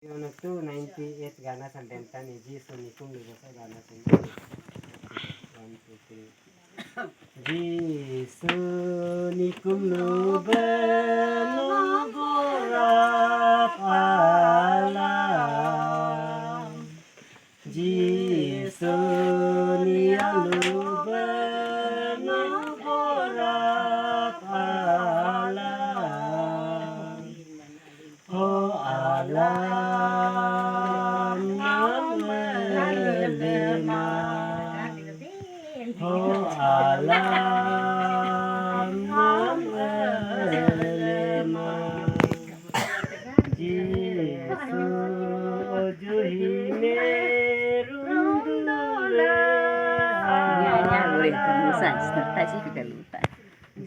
Yung to 98 ganas ang benta ni Jiso ni Kung lugo sa ganas ang 1, 2, 3 Jiso ni Kung lugo nugurap alam Jiso ni lugo nugurap alam Ho alam Ho alam elema Jisu ojuhime rundula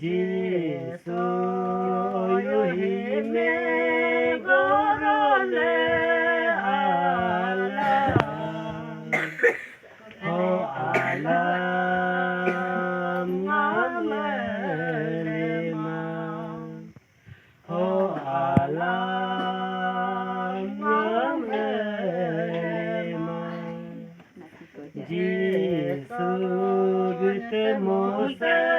Jisu ojuhime gorole alam Ho alam elema Ho alam elema Jisu gute mosa